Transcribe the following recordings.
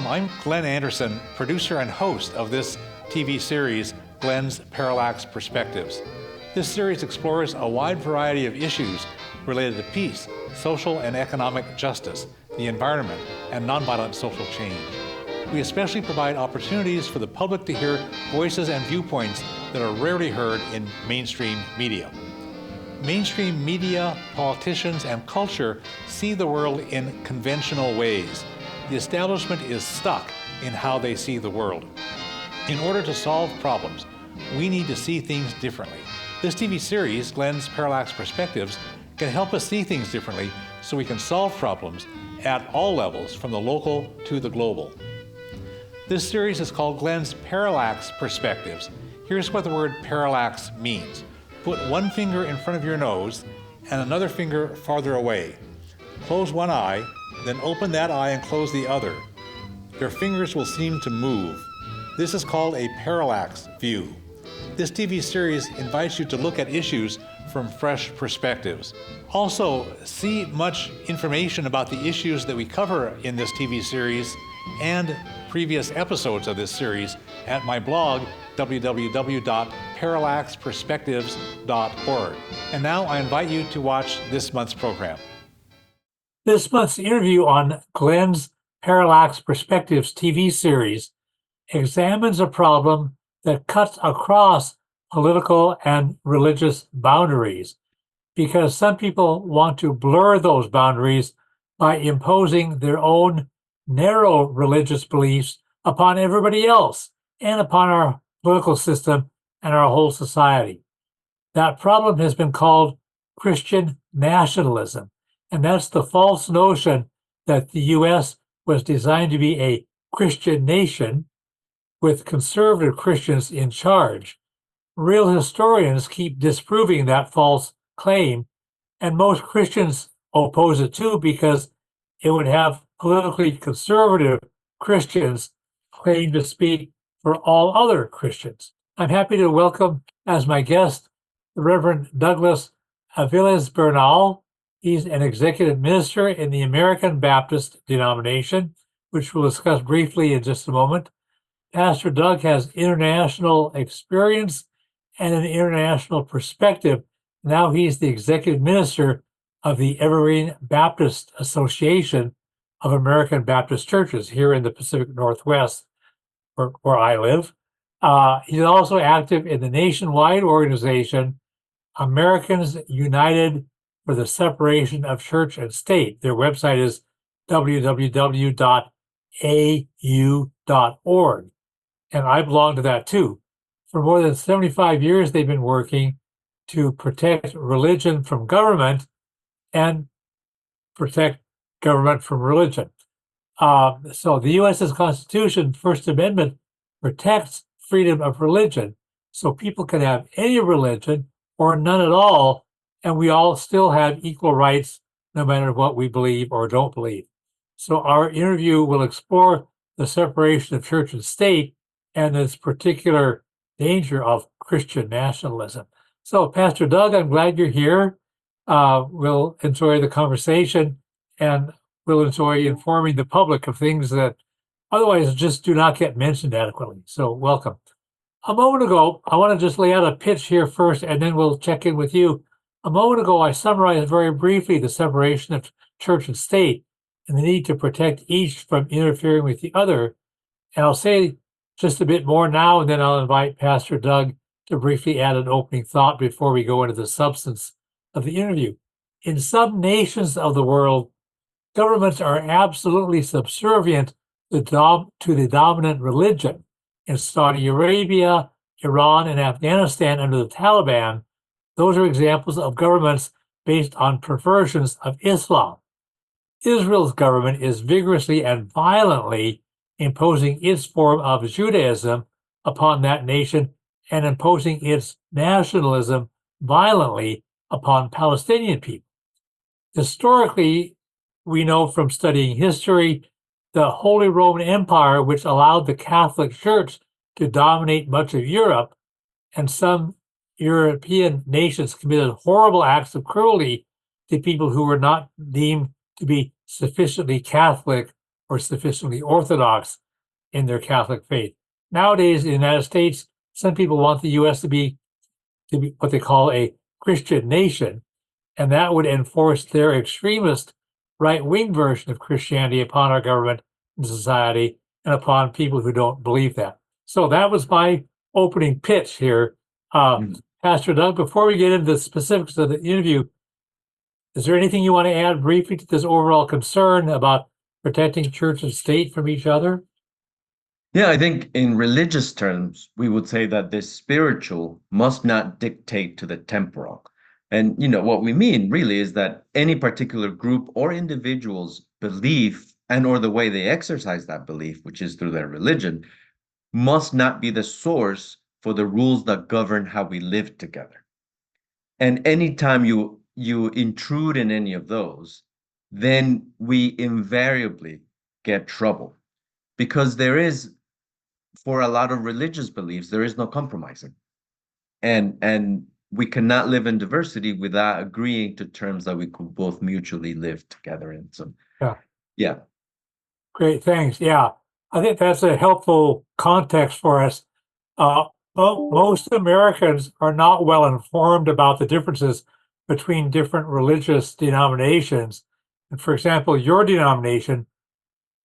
Welcome, I'm Glen Anderson, producer and host of this TV series, Glen's Parallax Perspectives. This series explores a wide variety of issues related to peace, social and economic justice, the environment, and nonviolent social change. We especially provide opportunities for the public to hear voices and viewpoints that are rarely heard in mainstream media. Mainstream media, politicians, and culture see the world in conventional ways. The establishment is stuck in how they see the world. In order to solve problems, we need to see things differently. This TV series, Glen's Parallax Perspectives, can help us see things differently so we can solve problems at all levels, from the local to the global. This series is called Glen's Parallax Perspectives. Here's what the word parallax means. Put one finger in front of your nose and another finger farther away. Close one eye, then open that eye and close the other. Your fingers will seem to move. This is called a parallax view. This TV series invites you to look at issues from fresh perspectives. Also, see much information about the issues that we cover in this TV series and previous episodes of this series at my blog, www.parallaxperspectives.org. And now I invite you to watch this month's program. This month's interview on Glen's Parallax Perspectives TV series examines a problem that cuts across political and religious boundaries, because some people want to blur those boundaries by imposing their own narrow religious beliefs upon everybody else and upon our political system and our whole society. That problem has been called Christian nationalism. And that's the false notion that the U.S. was designed to be a Christian nation with conservative Christians in charge. Real historians keep disproving that false claim, and most Christians oppose it too, because it would have politically conservative Christians claim to speak for all other Christians. I'm happy to welcome as my guest the Reverend Douglas Avilesbernal. He's an executive minister in the American Baptist denomination, which we'll discuss briefly in just a moment. Pastor Doug has international experience and an international perspective. Now he's the executive minister of the Evergreen Baptist Association of American Baptist Churches here in the Pacific Northwest, where I live. He's also active in the nationwide organization, Americans United for the Separation of Church and State. Their website is www.au.org. And I belong to that too. For more than 75 years, they've been working to protect religion from government and protect government from religion. So the U.S.'s Constitution, First Amendment, protects freedom of religion. So people can have any religion or none at all, and we all still have equal rights no matter what we believe or don't believe. So our interview will explore the separation of church and state and this particular danger of Christian nationalism. So Pastor Doug, I'm glad you're here. We'll enjoy the conversation, and we'll enjoy informing the public of things that otherwise just do not get mentioned adequately. So welcome. A moment ago, I want to just lay out a pitch here first, and then we'll check in with you. A moment ago, I summarized very briefly the separation of church and state and the need to protect each from interfering with the other. And I'll say just a bit more now, and then I'll invite Pastor Doug to briefly add an opening thought before we go into the substance of the interview. In some nations of the world, governments are absolutely subservient to the dominant religion. In Saudi Arabia, Iran, and Afghanistan under the Taliban, those are examples of governments based on perversions of Islam. Israel's government is vigorously and violently imposing its form of Judaism upon that nation and imposing its nationalism violently upon Palestinian people. Historically, we know from studying history, the Holy Roman Empire, which allowed the Catholic Church to dominate much of Europe, and some European nations committed horrible acts of cruelty to people who were not deemed to be sufficiently Catholic or sufficiently orthodox in their Catholic faith. Nowadays, in the United States, some people want the U.S. to be what they call a Christian nation, and that would enforce their extremist right-wing version of Christianity upon our government and society and upon people who don't believe that. So that was my opening pitch here. Pastor Doug, before we get into the specifics of the interview, is there anything you want to add briefly to this overall concern about protecting church and state from each other? Yeah, I think in religious terms, we would say that the spiritual must not dictate to the temporal. And what we mean really is that any particular group or individual's belief and or the way they exercise that belief, which is through their religion, must not be the source for the rules that govern how we live together. And anytime you intrude in any of those, then we invariably get trouble, because there is, for a lot of religious beliefs, there is no compromising. And we cannot live in diversity without agreeing to terms that we could both mutually live together in. So yeah. Great, thanks. Yeah, I think that's a helpful context for us. Most Americans are not well informed about the differences between different religious denominations. And for example, your denomination,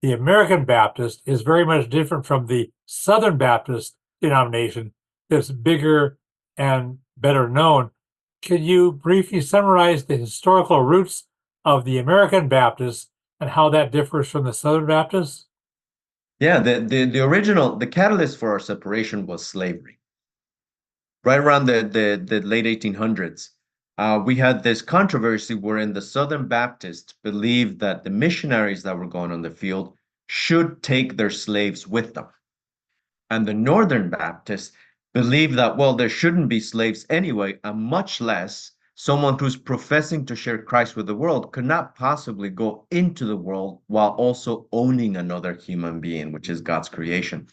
the American Baptist, is very much different from the Southern Baptist denomination that's bigger and better known. Can you briefly summarize the historical roots of the American Baptist and how that differs from the Southern Baptist? Yeah, the original, the catalyst for our separation was slavery. Right around the late 1800s, we had this controversy wherein the Southern Baptists believed that the missionaries that were going on the field should take their slaves with them. And the Northern Baptists believed that, well, there shouldn't be slaves anyway, and much less someone who's professing to share Christ with the world could not possibly go into the world while also owning another human being, which is God's creation.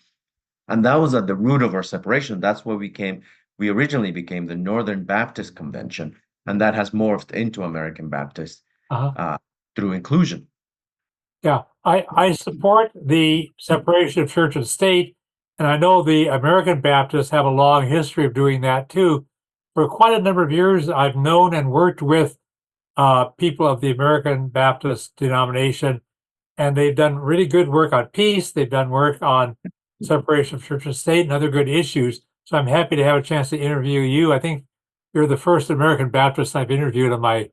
And that was at the root of our separation. That's why we originally became the Northern Baptist Convention, and that has morphed into American Baptist through inclusion. Yeah, I support the separation of church and state, and I know the American Baptists have a long history of doing that too. For quite a number of years, I've known and worked with people of the American Baptist denomination, and they've done really good work on peace. They've done work on separation of church and state and other good issues. So I'm happy to have a chance to interview you. I think you're the first American Baptist I've interviewed on my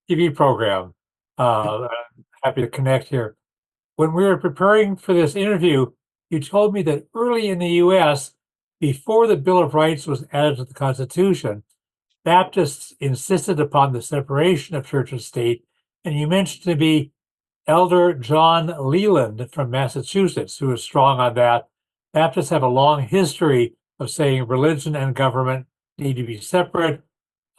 TV program. Happy to connect here. When we were preparing for this interview, you told me that early in the U.S., before the Bill of Rights was added to the Constitution, Baptists insisted upon the separation of church and state, and you mentioned to me Elder John Leland from Massachusetts, who is strong on that. Baptists have a long history of saying religion and government need to be separate.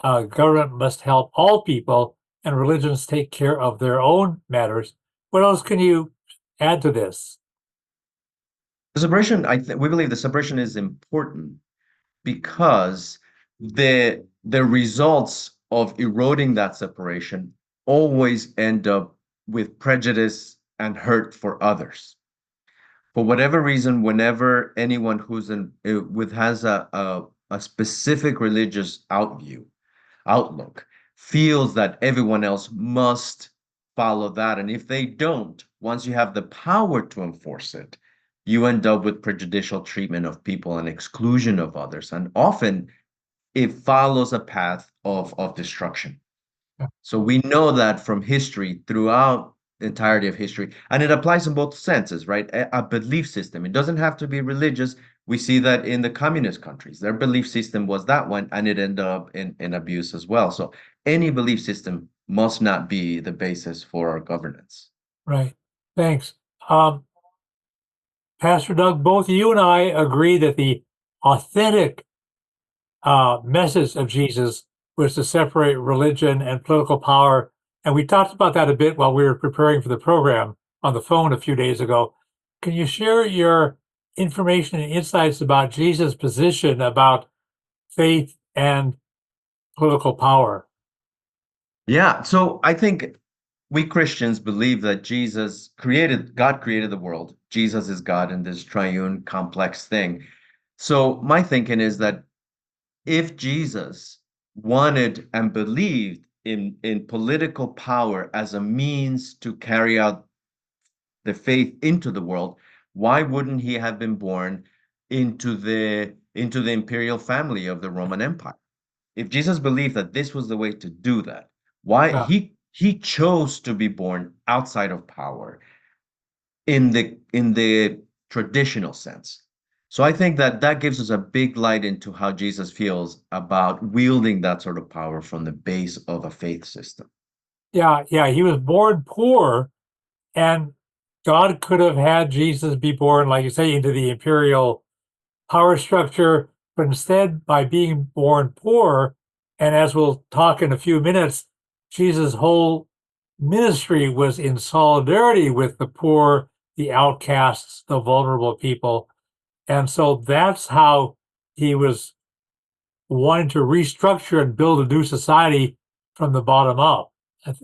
Government must help all people, and religions take care of their own matters. What else can you add to this? The separation, we believe the separation is important because the results of eroding that separation always end up with prejudice and hurt for others. For whatever reason, whenever anyone who's has a specific religious outlook feels that everyone else must follow that, and if they don't, once you have the power to enforce it, you end up with prejudicial treatment of people and exclusion of others, and often it follows a path of destruction. So we know that from history, throughout the entirety of history, and it applies in both senses, right? A belief system. It doesn't have to be religious. We see that in the communist countries, their belief system was that one, and it ended up in abuse as well. So any belief system must not be the basis for our governance. Right. Thanks. Pastor Doug, both you and I agree that the authentic message of Jesus was to separate religion and political power. And we talked about that a bit while we were preparing for the program on the phone a few days ago. Can you share your information and insights about Jesus' position about faith and political power? Yeah, so I think we Christians believe that God created the world. Jesus is God in this triune complex thing. So my thinking is that if Jesus wanted and believed in political power as a means to carry out the faith into the world, why wouldn't he have been born into the imperial family of the Roman Empire? If Jesus believed that this was the way to do that, why Yeah, he chose to be born outside of power in the traditional sense. So I think that that gives us a big light into how Jesus feels about wielding that sort of power from the base of a faith system. yeah. He was born poor, and God could have had Jesus be born, like you say, into the imperial power structure, but instead, by being born poor, and as we'll talk in a few minutes, Jesus' whole ministry was in solidarity with the poor, the outcasts, the vulnerable people. And so that's how he was wanting to restructure and build a new society from the bottom up.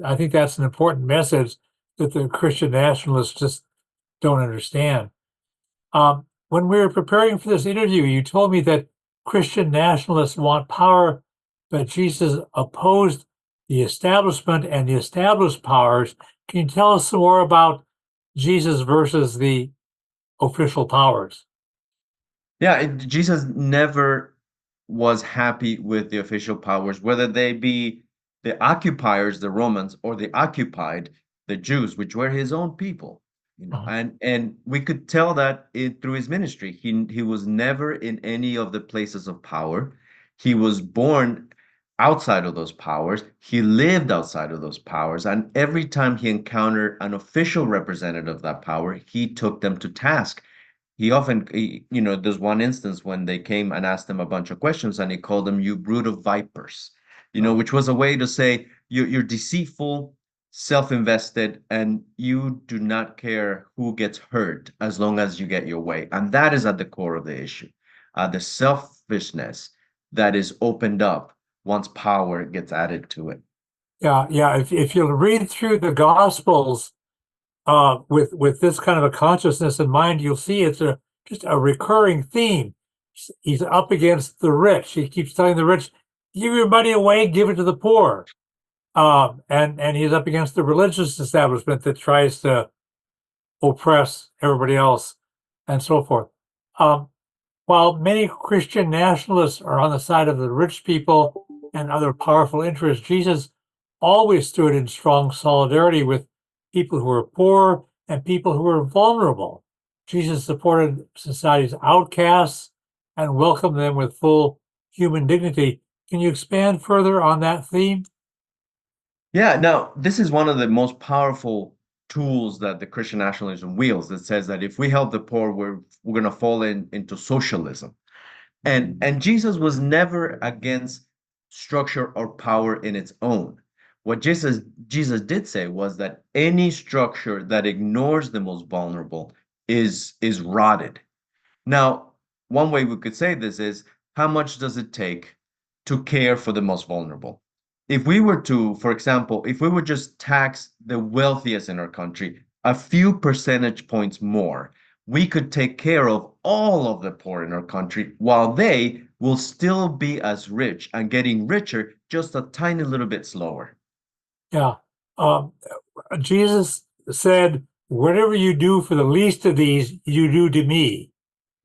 I think that's an important message that the Christian nationalists just don't understand. When we were preparing for this interview, you told me that Christian nationalists want power, but Jesus opposed the establishment and the established powers. Can you tell us some more about Jesus versus the official powers? Yeah, Jesus never was happy with the official powers, whether they be the occupiers, the Romans, or the occupied, the Jews, which were his own people. Uh, And we could tell that through his ministry. He was never in any of the places of power. He was born outside of those powers. He lived outside of those powers, and every time he encountered an official representative of that power, he took them to task. There's one instance when they came and asked him a bunch of questions, and he called them, "You brood of vipers," which was a way to say you're deceitful, self-invested, and you do not care who gets hurt as long as you get your way. And that is at the core of the issue, the selfishness that is opened up once power gets added to it. yeah. If you read through the Gospels with this kind of a consciousness in mind, you'll see it's just a recurring theme. He's up against the rich. He keeps telling the rich, "Give your money away, give it to the poor." And he's up against the religious establishment that tries to oppress everybody else, and so forth. Um, while many Christian nationalists are on the side of the rich people and other powerful interests, Jesus always stood in strong solidarity with people who were poor and people who were vulnerable. Jesus supported society's outcasts and welcomed them with full human dignity. Can you expand further on that theme? Yeah, now this is one of the most powerful tools that the Christian nationalism wields that says that if we help the poor, we're going to fall into socialism. And Jesus was never against structure or power in its own. What Jesus did say was that any structure that ignores the most vulnerable is rotted. Now, one way we could say this is, how much does it take to care for the most vulnerable? If we were to, for example, if we would just tax the wealthiest in our country a few percentage points more, we could take care of all of the poor in our country while they will still be as rich and getting richer just a tiny little bit slower. Yeah. Um, Jesus said, "Whatever you do for the least of these, you do to me."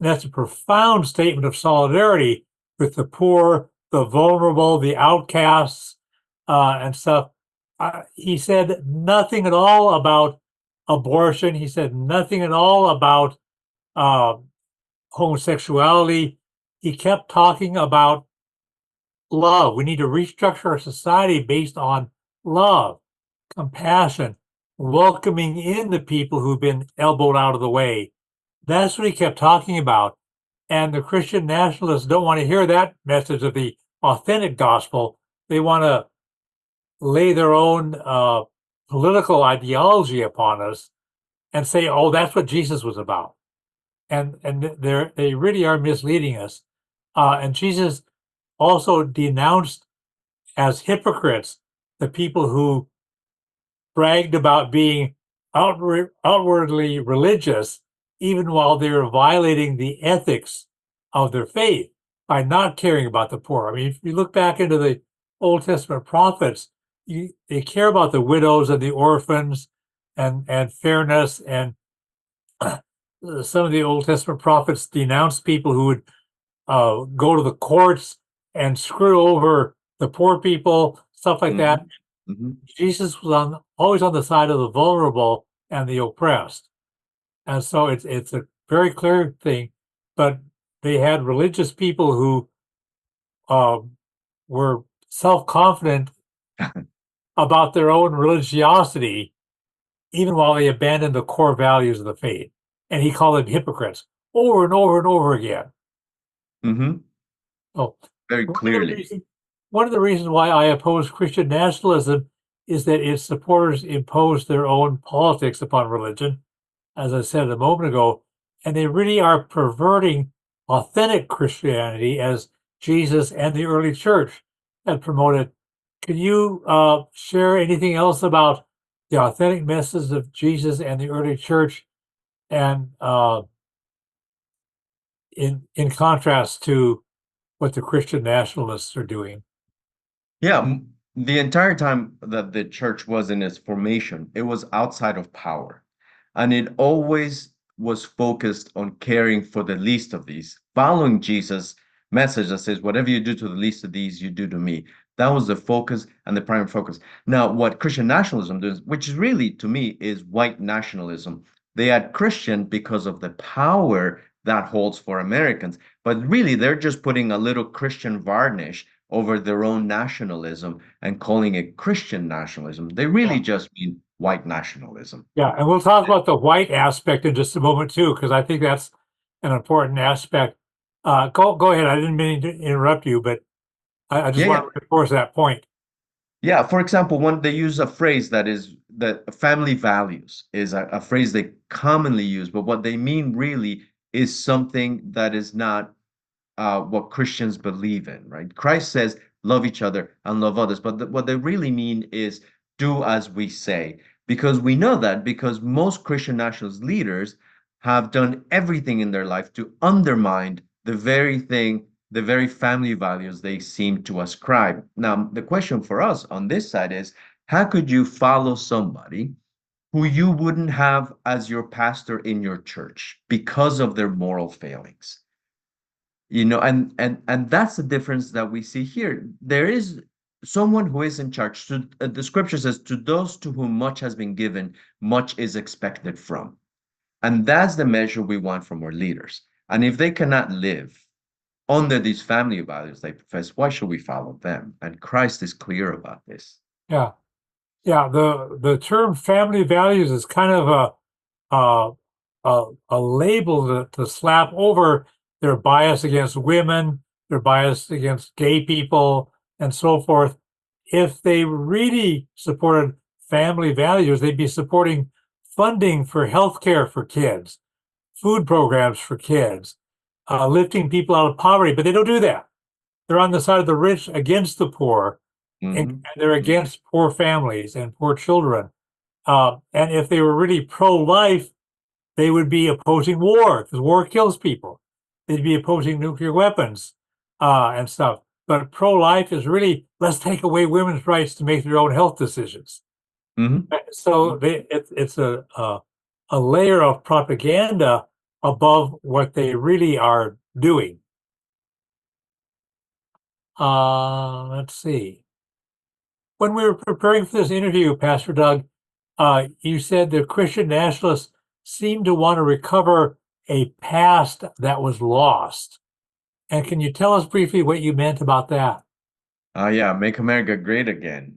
And that's a profound statement of solidarity with the poor, the vulnerable, the outcasts, and stuff. He said nothing at all about abortion. He said nothing at all about uh, homosexuality. He kept talking about love. We need to restructure our society based on love, compassion, welcoming in the people who've been elbowed out of the way. That's what he kept talking about. And the Christian nationalists don't want to hear that message of the authentic gospel. They want to lay their own political ideology upon us and say, "Oh, that's what Jesus was about." And they really are misleading us. And Jesus also denounced as hypocrites the people who bragged about being outwardly religious, even while they were violating the ethics of their faith by not caring about the poor. I mean, if you look back into the Old Testament prophets, they care about the widows and the orphans and fairness. And some of the Old Testament prophets denounced people who would go to the courts and screw over the poor people, stuff like that. Jesus was always on the side of the vulnerable and the oppressed. And so it's a very clear thing. But they had religious people who were self-confident about their own religiosity, even while they abandoned the core values of the faith. And he called them hypocrites over and over and over again. Oh, Very clearly. One of the reasons why I oppose Christian nationalism is that its supporters impose their own politics upon religion, as I said a moment ago, and they really are perverting authentic Christianity as Jesus and the early church had promoted. Can you share anything else about the authentic message of Jesus and the early church, and in contrast to what the Christian nationalists are doing? Yeah, the entire time that the church was in its formation, it was outside of power. And it always was focused on caring for the least of these, following Jesus' message that says, whatever you do to the least of these, you do to me. That was the focus and the primary focus. Now, what Christian nationalism does, which is really, to me, is white nationalism. They add Christian because of the power that holds for Americans, but really they're just putting a little Christian varnish over their own nationalism and calling it Christian nationalism. They really just mean white nationalism. Yeah, and we'll talk about the white aspect in just a moment too, because I think that's an important aspect. Go ahead. I didn't mean to interrupt you, but I just Yeah, want yeah. to reinforce that point. Yeah, for example, when they use a phrase that family values is a phrase they commonly use, but what they mean really is something that is not what Christians believe in, right? Christ says, love each other and love others. But what they really mean is do as we say. Because we know that because most Christian nationalist leaders have done everything in their life to undermine the very thing, the very family values they seem to ascribe. Now, the question for us on this side is, how could you follow somebody who you wouldn't have as your pastor in your church because of their moral failings? And that's the difference that we see here. There is someone who is in charge. The scripture says, to those to whom much has been given, much is expected from. And that's the measure we want from our leaders. And if they cannot live under these family values they profess, why should we follow them? And Christ is clear about this. Yeah, yeah. The term family values is kind of a a label to slap over their bias against women, their bias against gay people, and so forth. If they really supported family values, they'd be supporting funding for healthcare for kids, food programs for kids, lifting people out of poverty. But they don't do that. They're on the side of the rich against the poor, and they're against poor families and poor children. And if they were really pro-life, they would be opposing war because war kills people. They'd be opposing nuclear weapons and stuff. But pro-life is really, let's take away women's rights to make their own health decisions. So it's a layer of propaganda above what they really are doing. Let's see. When we were preparing for this interview, Pastor Doug, you said the Christian nationalists seem to want to recover a past that was lost. And can you tell us briefly what you meant about that? Yeah, make America great again,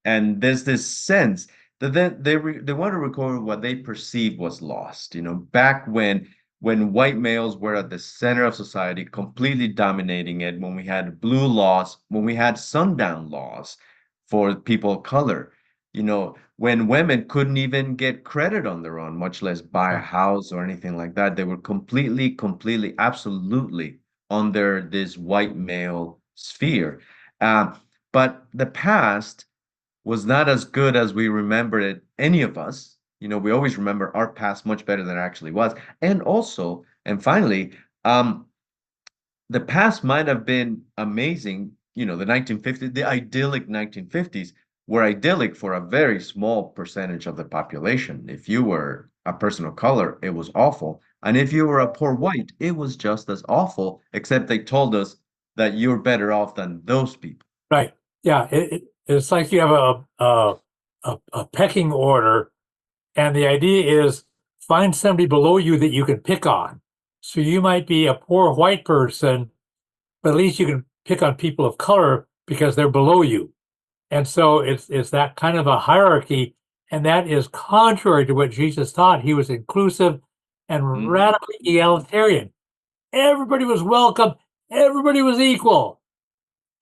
and there's this sense that they want to recover what they perceive was lost, back when white males were at the center of society, completely dominating it, when we had blue laws, when we had sundown laws for people of color, when women couldn't even get credit on their own, much less buy a house or anything like that. They were completely, absolutely under this white male sphere. But the past was not as good as we remember it, any of us. We always remember our past much better than it actually was. And also, and finally, the past might have been amazing. The 1950s, the idyllic 1950s were idyllic for a very small percentage of the population. If you were a person of color, it was awful. And if you were a poor white, it was just as awful, except they told us that you're better off than those people. Right. Yeah. It's like you have a pecking order, and the idea is find somebody below you that you can pick on. So you might be a poor white person, but at least you can pick on people of color because they're below you. And so it's that kind of a hierarchy, and that is contrary to what Jesus taught. He was inclusive and Mhm. radically egalitarian. Everybody was welcome. Everybody was equal.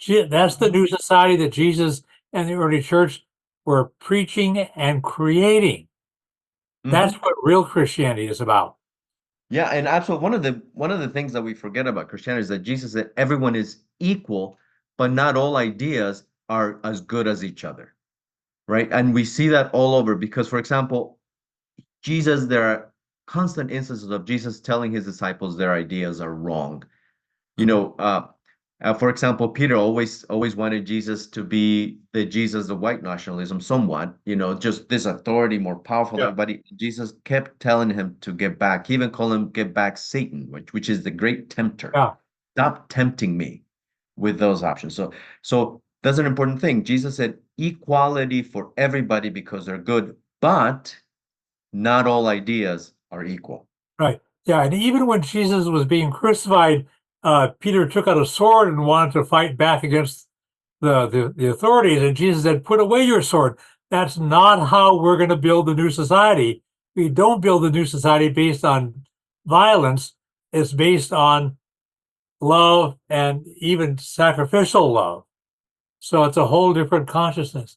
That's the new society that Jesus and the early church were preaching and creating. That's Mhm. what real Christianity is about. Yeah, and absolutely one of the things that we forget about Christianity is that Jesus said everyone is equal, but not all ideas are as good as each other, right? And we see that all over because, for example, there are constant instances of Jesus telling his disciples their ideas are wrong. You know, for example, Peter always wanted Jesus to be the Jesus of white nationalism, somewhat, just this authority more powerful than Yeah. everybody. Jesus kept telling him to get back. He even called him get back Satan, which is the great tempter. Yeah. Stop tempting me with those options. So that's an important thing. Jesus said equality for everybody because they're good, but not all ideas are equal. Right. Yeah. And even when Jesus was being crucified, Peter took out a sword and wanted to fight back against the authorities. And Jesus said, put away your sword. That's not how we're going to build the new society. We don't build the new society based on violence. It's based on love and even sacrificial love. So it's a whole different consciousness.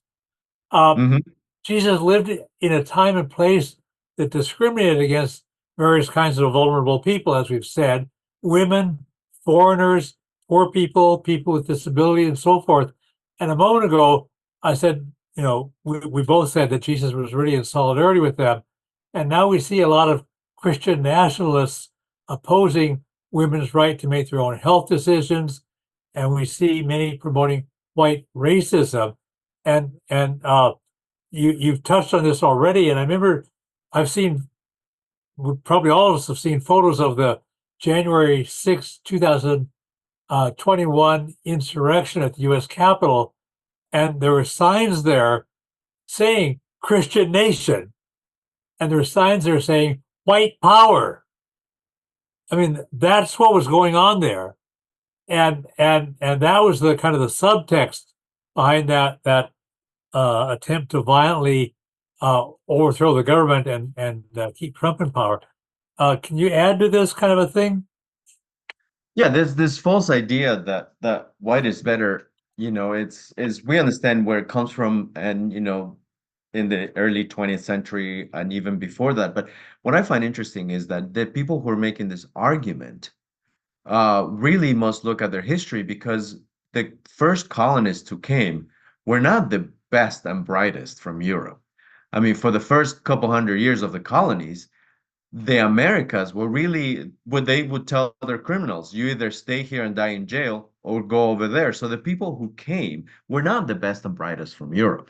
Uh, Hmm. Jesus lived in a time and place that discriminated against various kinds of vulnerable people, as we've said, women, foreigners, poor people, people with disability, and so forth. And a moment ago, I said, we both said that Jesus was really in solidarity with them. And now we see a lot of Christian nationalists opposing women's right to make their own health decisions. And we see many promoting white racism. And you've touched on this already, and I remember I've seen probably all of us have seen photos of the January 6th, 2021 insurrection at the U.S. Capitol, and there were signs there saying Christian nation, and there were signs there saying white power. I mean, that's what was going on there, and that was the kind of the subtext behind that attempt to violently overthrow the government and keep Trump in power. Can you add to this kind of a thing? Yeah, there's this false idea that white is better. It's is we understand where it comes from, and in the early 20th century and even before that. But what I find interesting is that the people who are making this argument really must look at their history because the first colonists who came were not the best and brightest from Europe. I mean, for the first couple hundred years of the colonies, the Americas were really what they would tell their criminals, you either stay here and die in jail or go over there. So the people who came were not the best and brightest from Europe.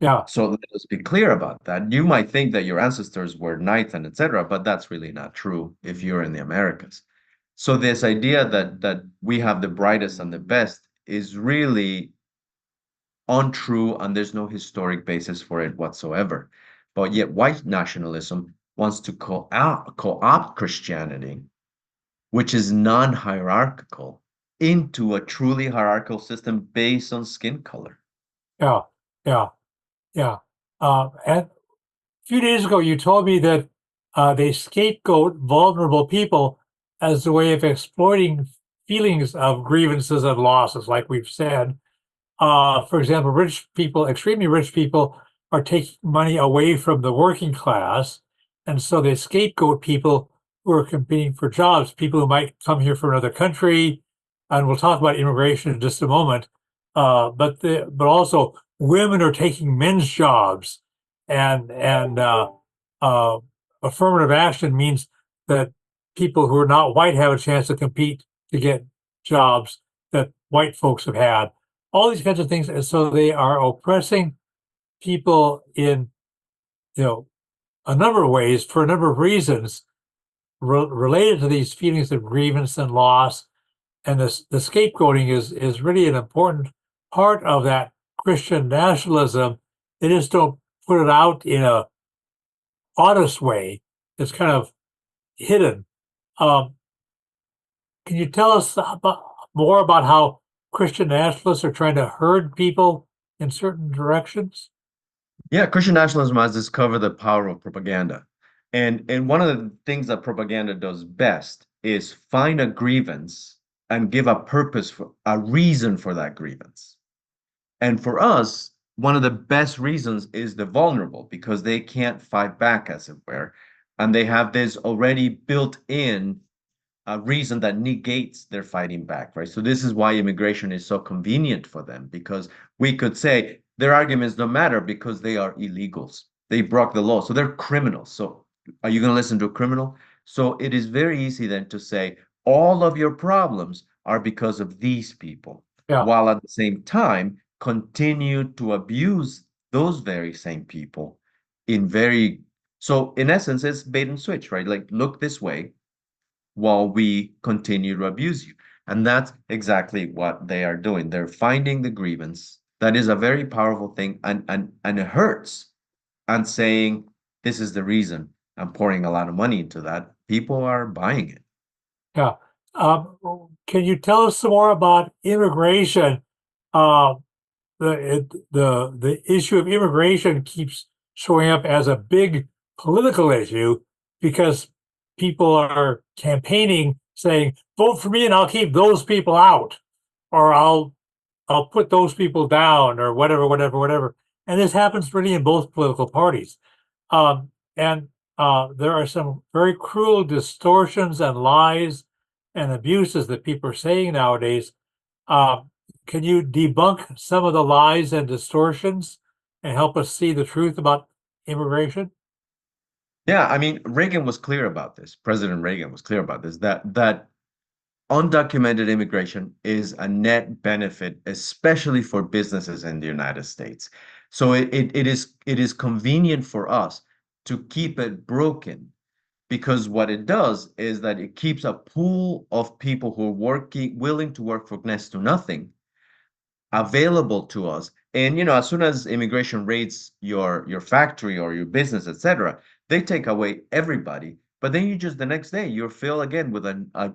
Yeah, So let us be clear about that. You might think that your ancestors were knights and etc., but that's really not true if you're in the Americas. So this idea that we have the brightest and the best is really untrue, and there's no historic basis for it whatsoever. But yet, white nationalism wants to co-opt Christianity, which is non-hierarchical, into a truly hierarchical system based on skin color. yeah, yeah, yeah. And a few days ago, you told me that they scapegoat vulnerable people as a way of exploiting feelings of grievances and losses, like we've said. For example, rich people, extremely rich people, are taking money away from the working class, and so they scapegoat people who are competing for jobs, people who might come here from another country, and we'll talk about immigration in just a moment. But also women are taking men's jobs, and affirmative action means that people who are not white have a chance to compete to get jobs that white folks have had. All these kinds of things, and so they are oppressing people in, a number of ways for a number of reasons related to these feelings of grievance and loss. And the scapegoating is really an important part of that Christian nationalism. They just don't put it out in a honest way. It's kind of hidden. Um, can you tell us more about how Christian nationalists are trying to herd people in certain directions? Yeah, Christian nationalism has discovered the power of propaganda. And one of the things that propaganda does best is find a grievance and give a purpose for a reason for that grievance. And for us, one of the best reasons is the vulnerable because they can't fight back, as it were. And they have this already built in reason that negates their fighting back, right? So this is why immigration is so convenient for them, because we could say their arguments don't matter because they are illegals. They broke the law, so they're criminals. So are you going to listen to a criminal? So it is very easy then to say all of your problems are because of these people, Yeah, while at the same time continue to abuse those very same people in very so in essence it's bait and switch, right? Like look this way while we continue to abuse you. And that's exactly what they are doing. They're finding the grievance. That is a very powerful thing, and it hurts. And saying this is the reason I'm pouring a lot of money into that. People are buying it. yeah. Um, can you tell us some more about immigration? Uh, the issue of immigration keeps showing up as a big political issue because people are campaigning saying, vote for me and I'll keep those people out, or I'll put those people down, or whatever. And this happens really in both political parties. And there are some very cruel distortions and lies and abuses that people are saying nowadays. Uh, can you debunk some of the lies and distortions and help us see the truth about immigration? Yeah, I mean, Reagan was clear about this. President Reagan was clear about this, that undocumented immigration is a net benefit, especially for businesses in the United States. So it is convenient for us to keep it broken because what it does is that it keeps a pool of people who are working, willing to work for next to nothing available to us. And as soon as immigration raids your factory or your business, etc., they take away everybody. But then you just the next day you're filled again with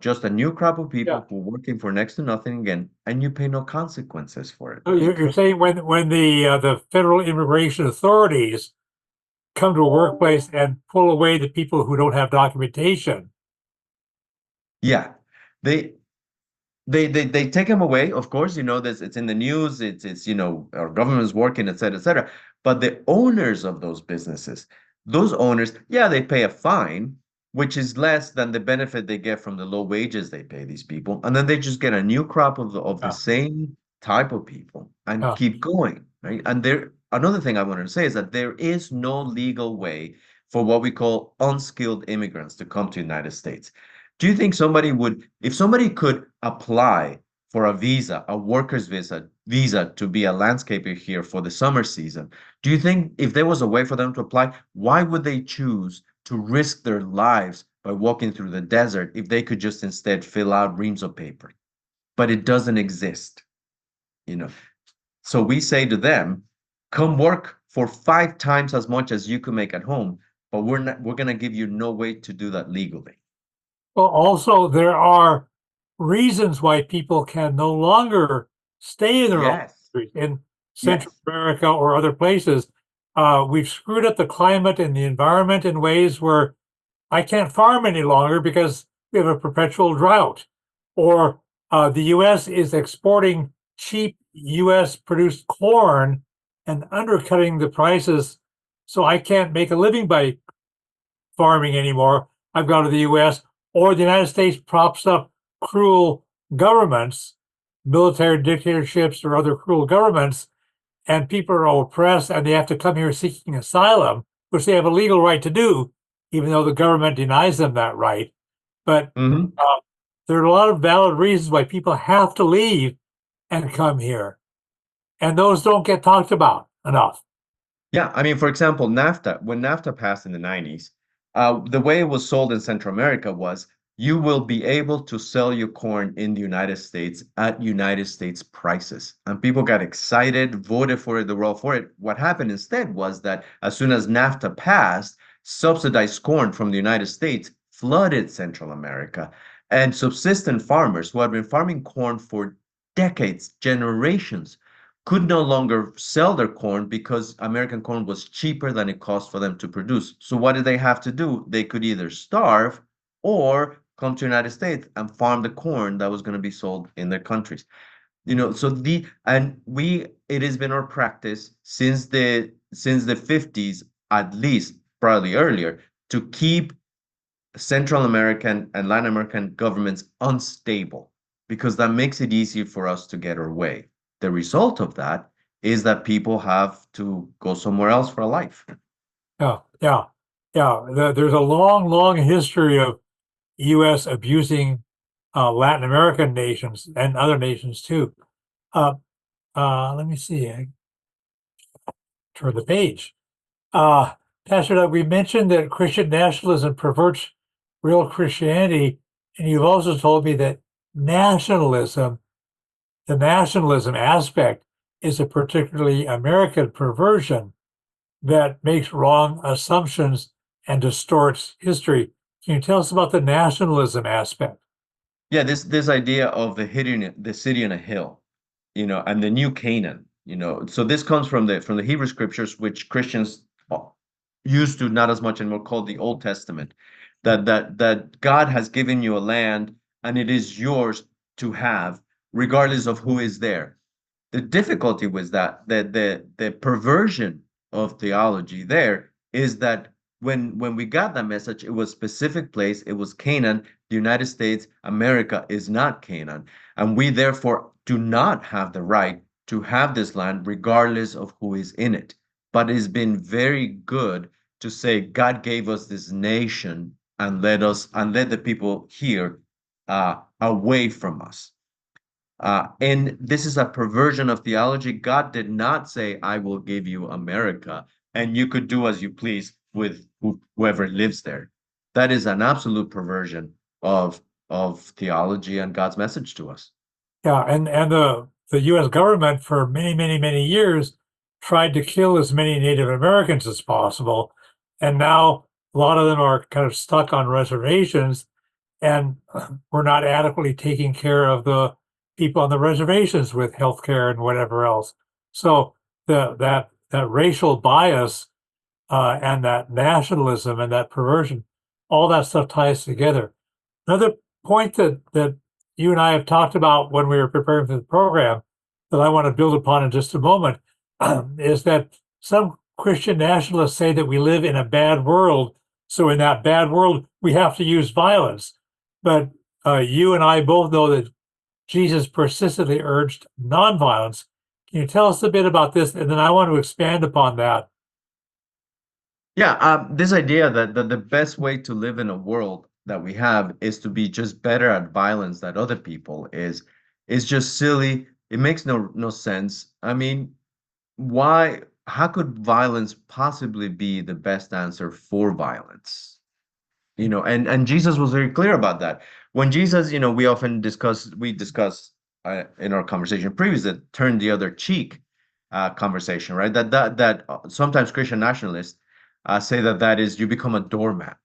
just a new crop of Yeah. people who are working for next to nothing again, and you pay no consequences for it. So you're saying when the federal immigration authorities come to a workplace and pull away the people who don't have documentation. Yeah, they they take them away. Of course, this it's in the news. It's our government's working, et cetera, et cetera. But the owners of those businesses, those owners, yeah, they pay a fine, which is less than the benefit they get from the low wages they pay these people, and then they just get a new crop of the Yeah, same type of people and yeah. keep going, right? And another thing I wanted to say is that there is no legal way for what we call unskilled immigrants to come to the United States. Do you think if somebody could apply for a visa, a worker's visa to be a landscaper here for the summer season, do you think if there was a way for them to apply, why would they choose to risk their lives by walking through the desert if they could just instead fill out reams of paper? But it doesn't exist, you know. So we say to them, come work for 5 times as much as you could make at home, but we're gonna give you no way to do that legally. Well, also there are reasons why people can no longer stay in their own Yes. countries in Central Yes. America or other places. We've screwed up the climate and the environment in ways where I can't farm any longer because we have a perpetual drought. Or the US is exporting cheap US produced corn and undercutting the prices. So I can't make a living by farming anymore. I've gone to the US, or the United States props up cruel governments, military dictatorships, or other cruel governments. and people are oppressed and they have to come here seeking asylum, which they have a legal right to do, even though the government denies them that right. But Mhm. there are a lot of valid reasons why people have to leave and come here. And those don't get talked about enough. Yeah, I mean, for example, NAFTA, when NAFTA passed in the 90s, the way it was sold in Central America was you will be able to sell your corn in the United States at United States prices. And people got excited, voted for it, they were all for it. What happened instead was that as soon as NAFTA passed, subsidized corn from the United States flooded Central America. And subsistent farmers who had been farming corn for decades, generations, could no longer sell their corn because American corn was cheaper than it cost for them to produce. So what did they have to do? They could either starve or come to the United States and farm the corn that was going to be sold in their countries. So it has been our practice since the 50s, at least, probably earlier, to keep Central American and Latin American governments unstable because that makes it easier for us to get our way. The result of that is that people have to go somewhere else for a life. Yeah, yeah, yeah. There's a long, long history of U.S. abusing Latin American nations and other nations too. Uh, Let me see. I turn the page. Uh, Pastor Doug, we mentioned that Christian nationalism perverts real Christianity, and you've also told me that nationalism, the nationalism aspect, is a particularly American perversion that makes wrong assumptions and distorts history. Can you tell us about the nationalism aspect? Yeah, this idea of the city on a hill, and the new Canaan, So this comes from the Hebrew scriptures, which Christians used to not as much anymore call the Old Testament. That God has given you a land and it is yours to have, regardless of who is there. The difficulty was that the perversion of theology there is that when we got that message, it was specific place, it was Canaan. The United States, America is not Canaan, and we therefore do not have the right to have this land regardless of who is in it. But it's been very good to say God gave us this nation and let the people here away from us. And this is a perversion of theology. God did not say, I will give you America, and you could do as you please with whoever lives there. That is an absolute perversion of theology and God's message to us. Yeah, and the U.S. government for many, many, many years tried to kill as many Native Americans as possible, and now a lot of them are kind of stuck on reservations, and we're not adequately taking care of the people on the reservations with health care and whatever else. So that racial bias and that nationalism and that perversion, all that stuff ties together. Another point that you and I have talked about when we were preparing for the program that I want to build upon in just a moment is that some Christian nationalists say that we live in a bad world. So in that bad world, we have to use violence. But you and I both know that Jesus persistently urged nonviolence. Can you tell us a bit about this? And then I want to expand upon that. Yeah, this idea that the best way to live in a world that we have is to be just better at violence than other people is just silly. It makes no sense. I mean, how could violence possibly be the best answer for violence? And Jesus was very clear about that. When Jesus, we discuss in our conversation previously, turn the other cheek conversation, right? That sometimes Christian nationalists say that is you become a doormat.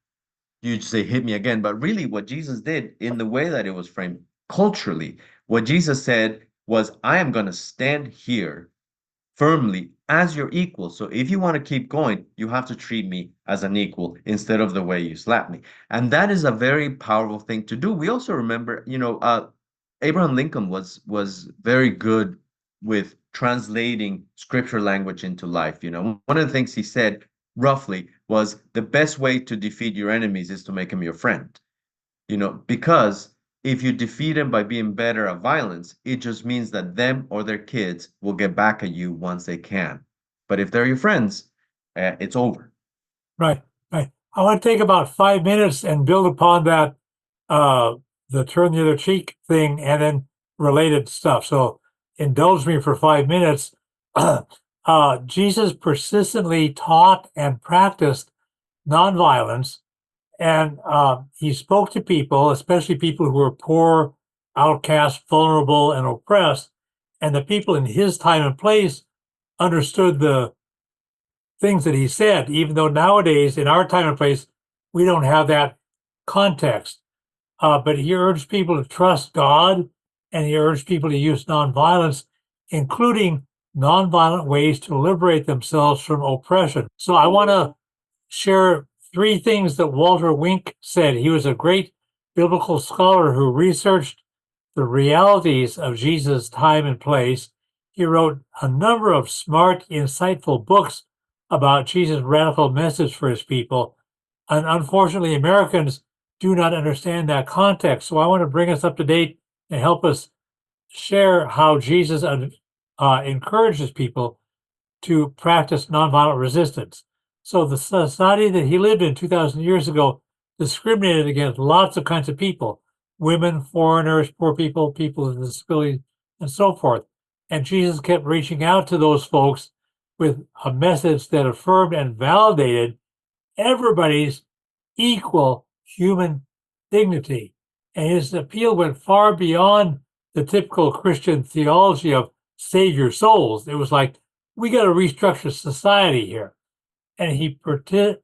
You just say hit me again, but really what Jesus did in the way that it was framed culturally, what Jesus said was, I am going to stand here firmly as your equal. So if you want to keep going, you have to treat me as an equal instead of the way you slap me. And that is a very powerful thing to do. We also remember, Abraham Lincoln was very good with translating scripture language into life. One of the things he said roughly was the best way to defeat your enemies is to make them your friend. Because if you defeat them by being better at violence, it just means that them or their kids will get back at you once they can. But if they're your friends, it's over. Right, right. I want to take about 5 minutes and build upon that, uh, the turn the other cheek thing and then related stuff. So indulge me for 5 minutes. Jesus persistently taught and practiced nonviolence, and he spoke to people, especially people who were poor, outcast, vulnerable, and oppressed. And the people in his time and place understood the things that he said, even though nowadays, in our time and place, we don't have that context. But he urged people to trust God, and he urged people to use nonviolence, including nonviolent ways to liberate themselves from oppression. So I want to share three things that Walter Wink said. He was a great biblical scholar who researched the realities of Jesus' time and place. He wrote a number of smart, insightful books about Jesus' radical message for his people. And unfortunately, Americans do not understand that context. So I want to bring us up to date and help us share how Jesus encourages people to practice nonviolent resistance. So the society that he lived in 2,000 years ago discriminated against lots of kinds of people, women, foreigners, poor people, people with disabilities, and so forth. And Jesus kept reaching out to those folks with a message that affirmed and validated everybody's equal human dignity. And his appeal went far beyond the typical Christian theology of save your souls. It was like, we got to restructure society here. And he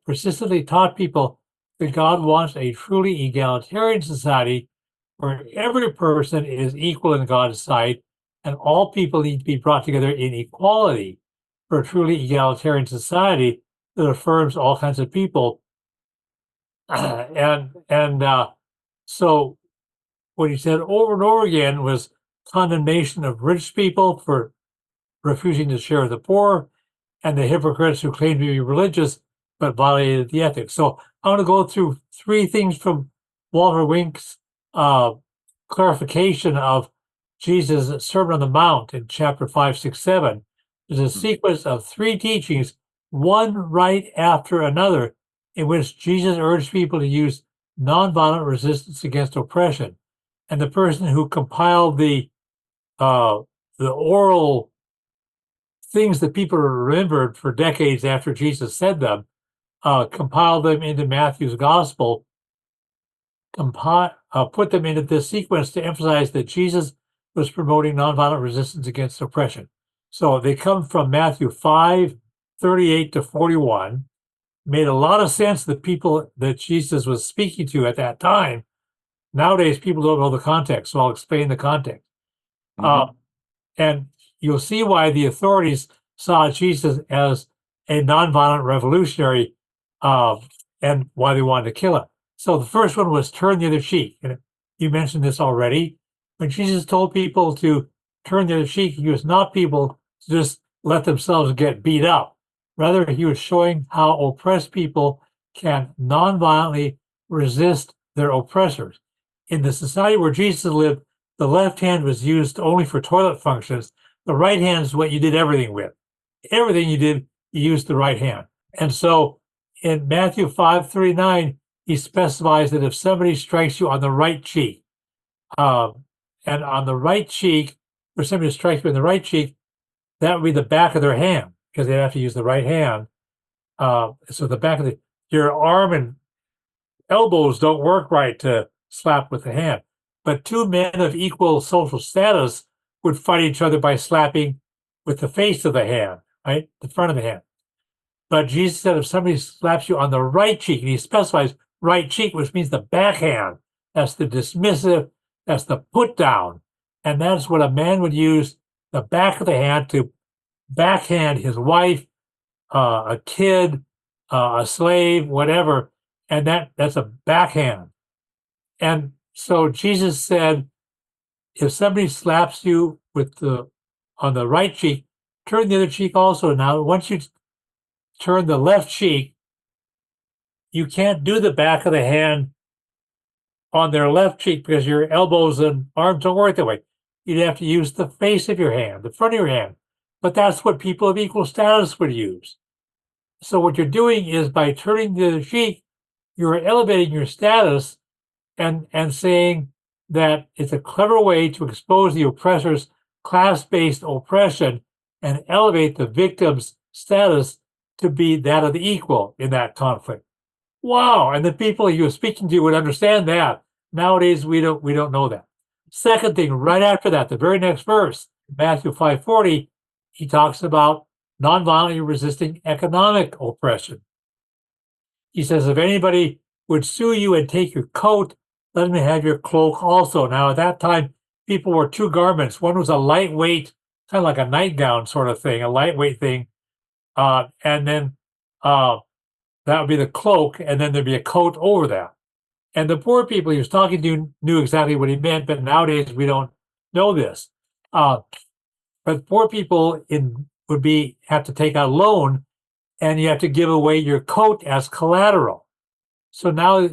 persistently taught people that God wants a truly egalitarian society where every person is equal in God's sight and all people need to be brought together in equality for a truly egalitarian society that affirms all kinds of people. So what he said over and over again was condemnation of rich people for refusing to share with the poor, and the hypocrites who claim to be religious but violated the ethics. So I want to go through three things from Walter Wink's clarification of Jesus' Sermon on the Mount in chapter 5, 6, 7. There's a sequence of three teachings, one right after another, in which Jesus urged people to use nonviolent resistance against oppression. And the person who compiled the oral things that people remembered for decades after Jesus said them, compiled them into Matthew's gospel, put them into this sequence to emphasize that Jesus was promoting nonviolent resistance against oppression. So they come from Matthew 5, 38 to 41, made a lot of sense to the people that Jesus was speaking to at that time. Nowadays, people don't know the context, so I'll explain the context. And you'll see why the authorities saw Jesus as a nonviolent revolutionary, and why they wanted to kill him. So the first one was turn the other cheek. And you mentioned this already. When Jesus told people to turn the other cheek, he was not people to just let themselves get beat up. Rather, he was showing how oppressed people can nonviolently resist their oppressors. In the society where Jesus lived, the left hand was used only for toilet functions. The right hand is what you did everything with. Everything you did, you used the right hand. And so in Matthew 5:39, he specifies that if somebody strikes you on the right cheek, and on the right cheek, for somebody to strike you in the right cheek, that would be the back of their hand, because they'd have to use the right hand. So the back of your arm and elbows don't work right to slap with the hand. But two men of equal social status would fight each other by slapping with the face of the hand, right? The front of the hand. But Jesus said if somebody slaps you on the right cheek, and he specifies right cheek, which means the backhand, that's the dismissive, that's the put down. And that's what a man would use the back of the hand to backhand his wife, a kid, a slave, whatever. And that's a backhand. And so Jesus said, if somebody slaps you on the right cheek, turn the other cheek also. Now, once you turn the left cheek, you can't do the back of the hand on their left cheek because your elbows and arms don't work that way. You'd have to use the face of your hand, the front of your hand. But that's what people of equal status would use. So what you're doing is by turning the cheek, you're elevating your status and saying that it's a clever way to expose the oppressor's class-based oppression and elevate the victim's status to be that of the equal in that conflict. Wow, and the people you're speaking to would understand that. Nowadays, we don't know that. Second thing, right after that, the very next verse, Matthew 5:40, he talks about nonviolently resisting economic oppression. He says, if anybody would sue you and take your coat, let him have your cloak also. Now, at that time, people wore two garments. One was a lightweight, kind of like a nightgown sort of thing, a lightweight thing. And then that would be the cloak, and then there'd be a coat over that. And the poor people he was talking to knew exactly what he meant, but nowadays we don't know this. But poor people would have to take out a loan, and you have to give away your coat as collateral. So now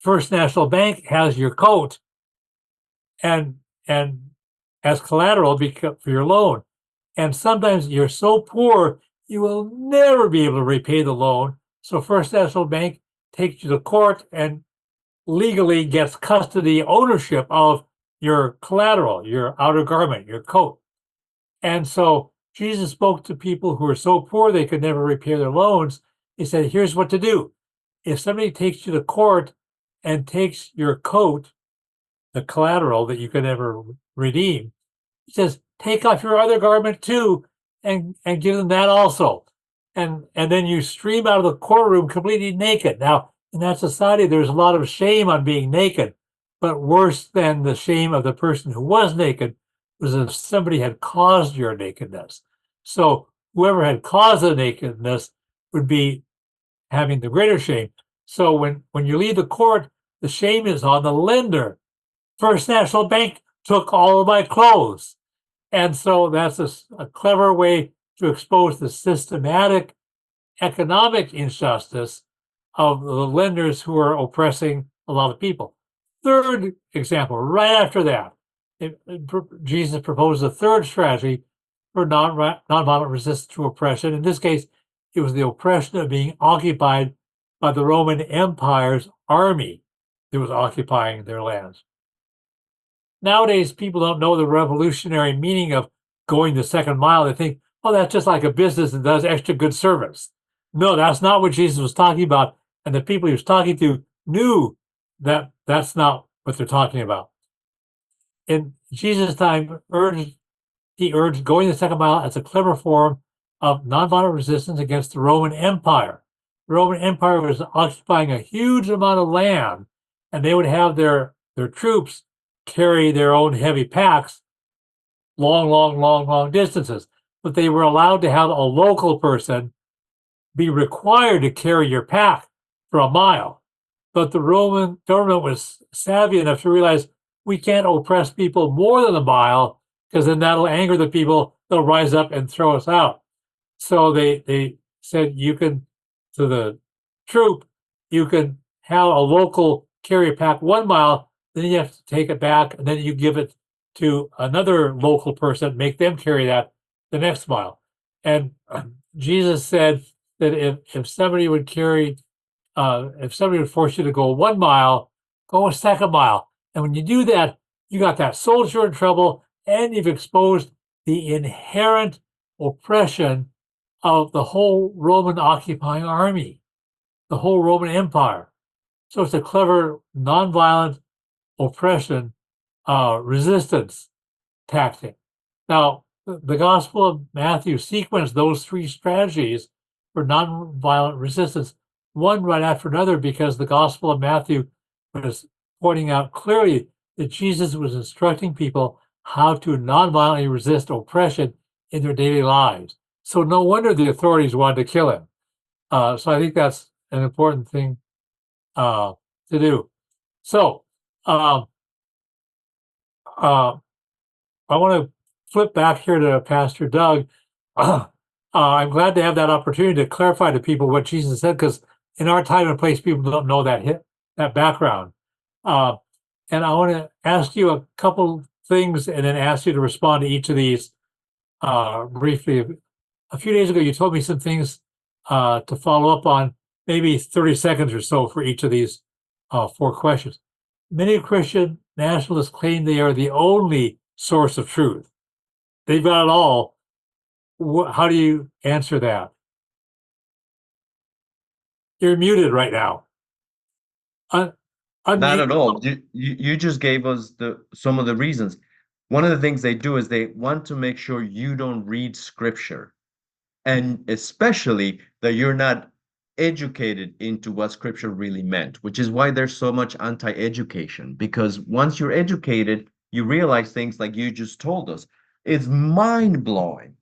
First National Bank has your coat and as collateral for your loan. And sometimes you're so poor, you will never be able to repay the loan. So First National Bank takes you to court and legally gets custody ownership of your collateral, your outer garment, your coat. And so Jesus spoke to people who were so poor they could never repay their loans. He said, here's what to do. If somebody takes you to court and takes your coat, the collateral that you could never redeem, he says, take off your other garment too and give them that also. And then you stream out of the courtroom completely naked. Now, in that society, there's a lot of shame on being naked, but worse than the shame of the person who was naked was if somebody had caused your nakedness. So whoever had caused the nakedness would be having the greater shame. So when you leave the court, the shame is on the lender. First National Bank took all of my clothes. And so that's a clever way to expose the systematic economic injustice of the lenders who are oppressing a lot of people. Third example, right after that, Jesus proposed a third strategy for nonviolent resistance to oppression. In this case, it was the oppression of being occupied by the Roman Empire's army that was occupying their lands. Nowadays, people don't know the revolutionary meaning of going the second mile. They think, oh, that's just like a business that does extra good service. No, that's not what Jesus was talking about. And the people he was talking to knew that that's not what they're talking about. In Jesus' time, he urged going the second mile as a clever form of nonviolent resistance against the Roman Empire. The Roman Empire was occupying a huge amount of land, and they would have their troops carry their own heavy packs long distances. But they were allowed to have a local person be required to carry your pack for a mile. But the Roman government was savvy enough to realize we can't oppress people more than a mile because then that'll anger the people. They'll rise up and throw us out. So they said you can, to the troop, you can have a local carry a pack 1 mile, then you have to take it back, and then you give it to another local person, make them carry that the next mile. And Jesus said that if somebody would force you to go 1 mile, go a second mile. And when you do that, you got that soldier in trouble, and you've exposed the inherent oppression of the whole Roman occupying army, the whole Roman Empire. So it's a clever, nonviolent oppression resistance tactic. Now, the Gospel of Matthew sequenced those three strategies for nonviolent resistance, one right after another, because the Gospel of Matthew was pointing out clearly that Jesus was instructing people how to nonviolently resist oppression in their daily lives. So no wonder the authorities wanted to kill him. So I think that's an important thing to do. So I want to flip back here to Pastor Doug. I'm glad to have that opportunity to clarify to people what Jesus said, because in our time and place, people don't know that background. And I want to ask you a couple things and then ask you to respond to each of these briefly. A few days ago, you told me some things to follow up on, maybe 30 seconds or so for each of these 4 questions. Many Christian nationalists claim they are the only source of truth. They've got it all. How do you answer that? You're muted right now. Not Unmute. at all. You just gave us some of the reasons. One of the things they do is they want to make sure you don't read scripture, and especially that you're not educated into what scripture really meant, which is why there's so much anti-education. Because once you're educated, you realize things like you just told us. It's mind-blowing.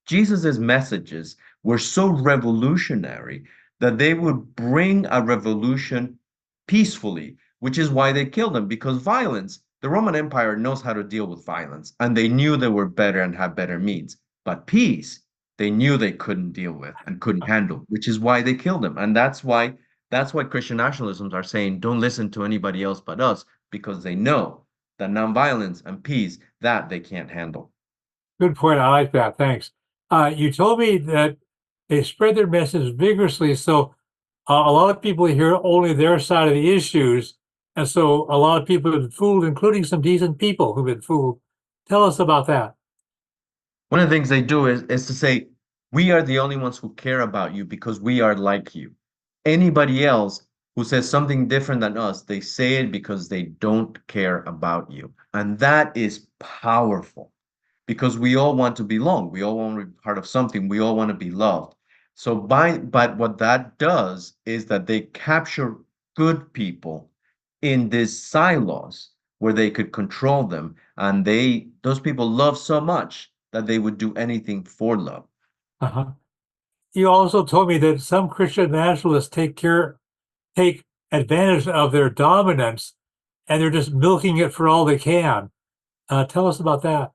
Jesus's messages were so revolutionary that they would bring a revolution peacefully, which is why they killed him, because violence, the Roman Empire knows how to deal with violence, and they knew they were better and had better means. But peace, they knew they couldn't deal with and couldn't handle, which is why they killed him. And that's why Christian nationalisms are saying, don't listen to anybody else but us, because they know that nonviolence and peace, that they can't handle. Good point. I like that. Thanks. You told me that they spread their message vigorously, so a lot of people hear only their side of the issues, and so a lot of people have been fooled, including some decent people who've been fooled. Tell us about that. One of the things they do is to say, we are the only ones who care about you because we are like you. Anybody else who says something different than us, they say it because they don't care about you. And that is powerful because we all want to belong. We all want to be part of something. We all want to be loved. But what that does is that they capture good people in these silos where they could control them. And those people love so much that they would do anything for love. Uh-huh. You also told me that some Christian nationalists take advantage of their dominance, and they're just milking it for all they can. Tell us about that.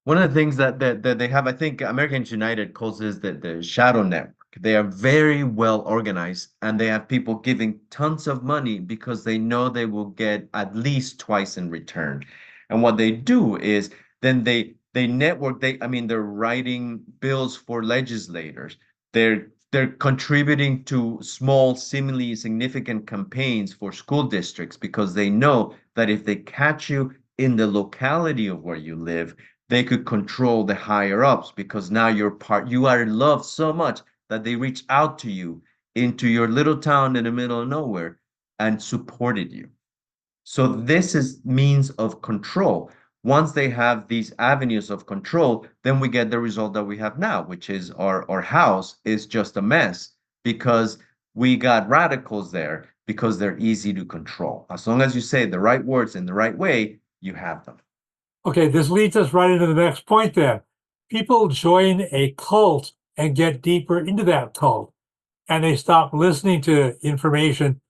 One of the things that they have, I think Americans United calls this the shadow network. They are very well organized and they have people giving tons of money because they know they will get at least twice in return. And what they do is then they network, they're writing bills for legislators. They're contributing to small, seemingly significant campaigns for school districts because they know that if they catch you in the locality of where you live, they could control the higher ups because now you are loved so much that they reach out to you into your little town in the middle of nowhere and supported you. So this is means of control. Once they have these avenues of control, then we get the result that we have now, which is our house is just a mess because we got radicals there because they're easy to control. As long as you say the right words in the right way, you have them. Okay, this leads us right into the next point then. People join a cult and get deeper into that cult, and they stop listening to information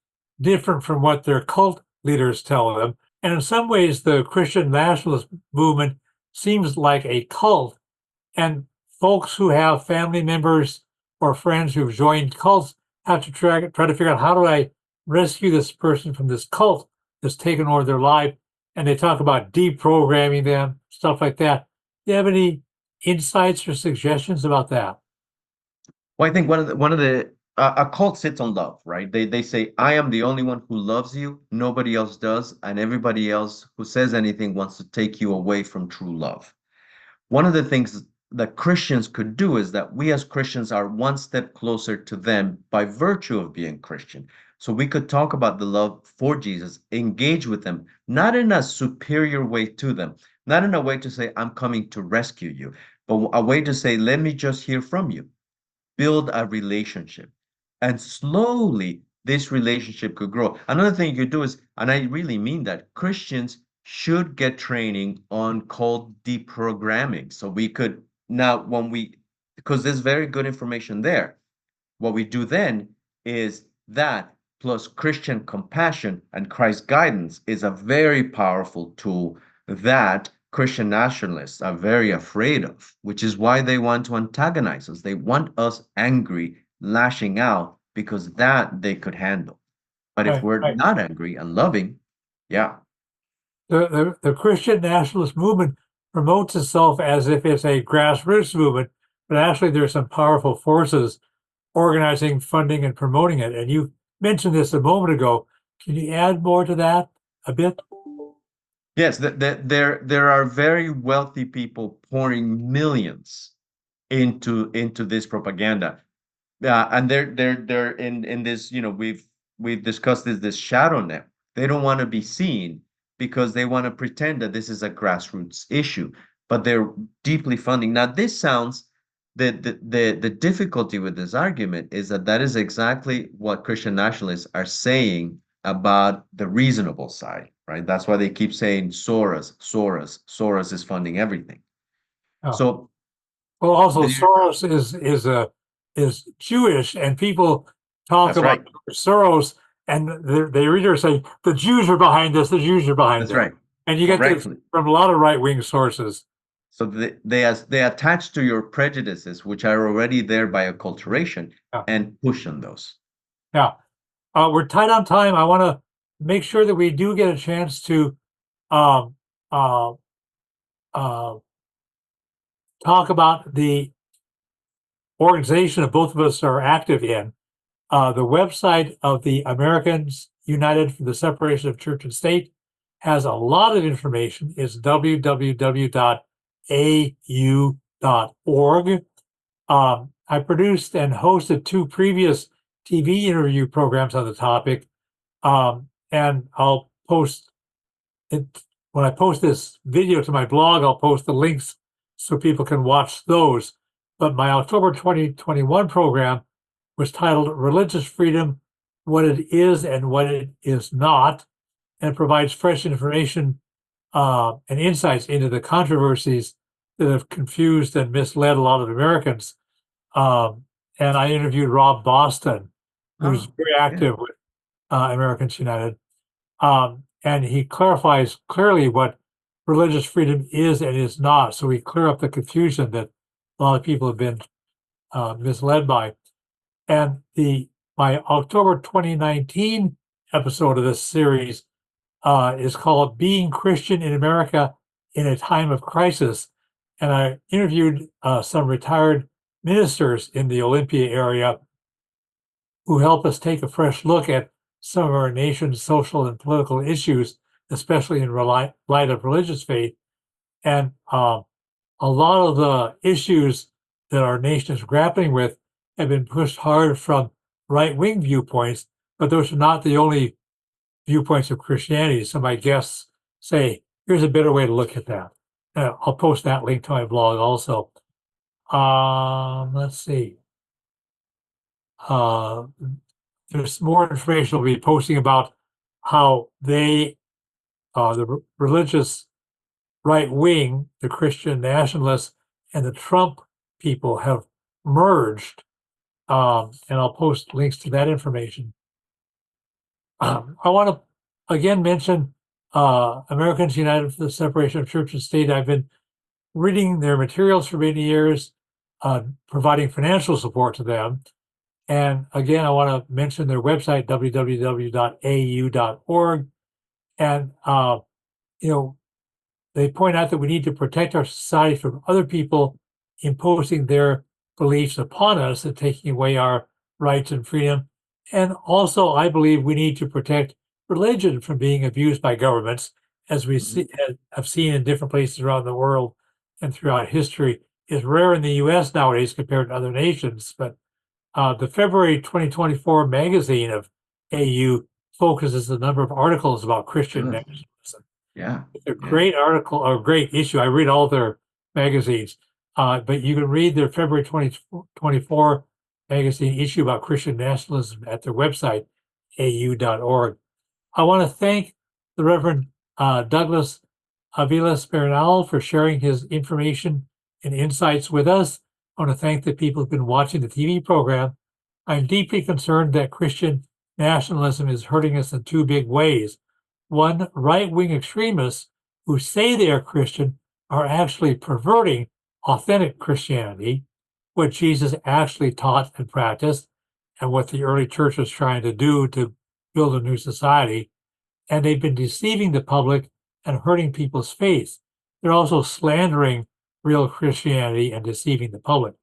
different from what their cult leaders tell them. And in some ways, the Christian nationalist movement seems like a cult. And folks who have family members or friends who've joined cults have to try to figure out, how do I rescue this person from this cult that's taken over their life? And they talk about deprogramming them, stuff like that. Do you have any insights or suggestions about that? Well, I think one of the a cult sits on love, right? They say, I am the only one who loves you, nobody else does, and everybody else who says anything wants to take you away from true love. One of the things that Christians could do is that we as Christians are one step closer to them by virtue of being Christian. So we could talk about the love for Jesus, engage with them, not in a superior way to them, not in a way to say, I'm coming to rescue you, but a way to say, let me just hear from you, build a relationship. And slowly, this relationship could grow. Another thing you could do is, and I really mean that, Christians should get training on called deprogramming. So we could now, because there's very good information there. What we do then is that plus Christian compassion and Christ guidance is a very powerful tool that Christian nationalists are very afraid of, which is why they want to antagonize us. They want us angry, lashing out, because that they could handle. But if Right, we're right. not angry and loving, yeah. the Christian nationalist movement promotes itself as if it's a grassroots movement, but actually there's some powerful forces organizing, funding, and promoting it. And you mentioned this a moment ago. Can you add more to that a bit? Yes, there are very wealthy people pouring millions into this propaganda. And they're in this, we've discussed this shadow net. They don't want to be seen because they want to pretend that this is a grassroots issue, but they're deeply funding. Now, this sounds the difficulty with this argument is that that is exactly what Christian nationalists are saying about the reasonable side, right? That's why they keep saying Soros, Soros, Soros is funding everything. Oh. So Well, also the, Soros is Jewish, and people talk that's about right. Soros, and they either say the Jews are behind this, the Jews are behind That's this, right. and you get this Correctly. from a lot of right-wing sources. So they attach to your prejudices, which are already there by acculturation, Yeah, and push on those. yeah. We're tight on time. I want to make sure that we do get a chance to um, uh, uh, talk about the organization that both of us are active in. The website of the Americans United for the Separation of Church and State has a lot of information. It's www.au.org. I produced and hosted 2 previous TV interview programs on the topic, and I'll post it when I post this video to my blog. I'll post the links so people can watch those. But my October 2021 program was titled Religious Freedom, What It Is and What It Is Not, and provides fresh information and insights into the controversies that have confused and misled a lot of Americans. And I interviewed Rob Boston, who's Oh, very yeah. active with Americans United. And he clarifies clearly what religious freedom is and is not. So we clear up the confusion that a lot of people have been misled by. And my October 2019 episode of this series is called Being Christian in America in a Time of Crisis. And I interviewed some retired ministers in the Olympia area who help us take a fresh look at some of our nation's social and political issues, especially in light of religious faith. And a lot of the issues that our nation is grappling with have been pushed hard from right-wing viewpoints, but those are not the only viewpoints of Christianity. So my guests say, here's a better way to look at that. I'll post that link to my blog also. Let's see. There's more information we'll be posting about how the religious right wing, the Christian nationalists, and the Trump people have merged. And I'll post links to that information. I want to again mention Americans United for the Separation of Church and State. I've been reading their materials for many years, providing financial support to them. And again, I want to mention their website, www.au.org. And, they point out that we need to protect our society from other people imposing their beliefs upon us and taking away our rights and freedom. And also, I believe we need to protect religion from being abused by governments, as we have seen in different places around the world and throughout history. Is rare in the U.S. nowadays compared to other nations, but the February 2024 magazine of AU focuses a number of articles about Christian Good. nationalism. Yeah. It's a Yeah. great article or great issue. I read all their magazines, but you can read their February 2024 magazine issue about Christian nationalism at their website, au.org. I want to thank the Reverend Douglas Avilesbernal for sharing his information and insights with us. I want to thank the people who've been watching the TV program. I'm deeply concerned that Christian nationalism is hurting us in 2 big ways. One, right-wing extremists who say they are Christian are actually perverting authentic Christianity, what Jesus actually taught and practiced, and what the early church was trying to do to build a new society. And they've been deceiving the public and hurting people's faith. They're also slandering real Christianity and deceiving the public.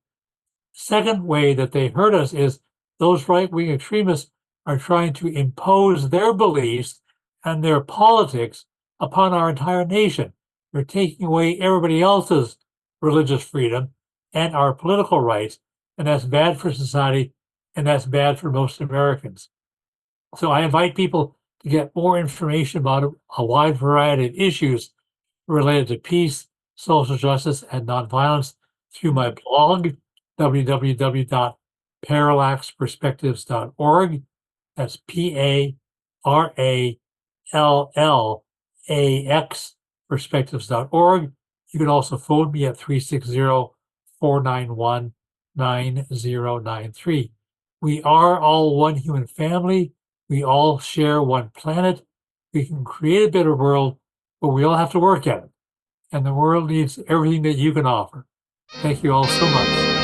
Second way that they hurt us is those right-wing extremists are trying to impose their beliefs and their politics upon our entire nation. They're taking away everybody else's religious freedom and our political rights, and that's bad for society, and that's bad for most Americans. So I invite people to get more information about a wide variety of issues related to peace, social justice, and nonviolence through my blog, www.parallaxperspectives.org. That's PARALLAX perspectives.org. You can also phone me at 360-491-9093. We are all one human family. We all share one planet. We can create a better world, but we all have to work at it. And the world needs everything that you can offer. Thank you all so much.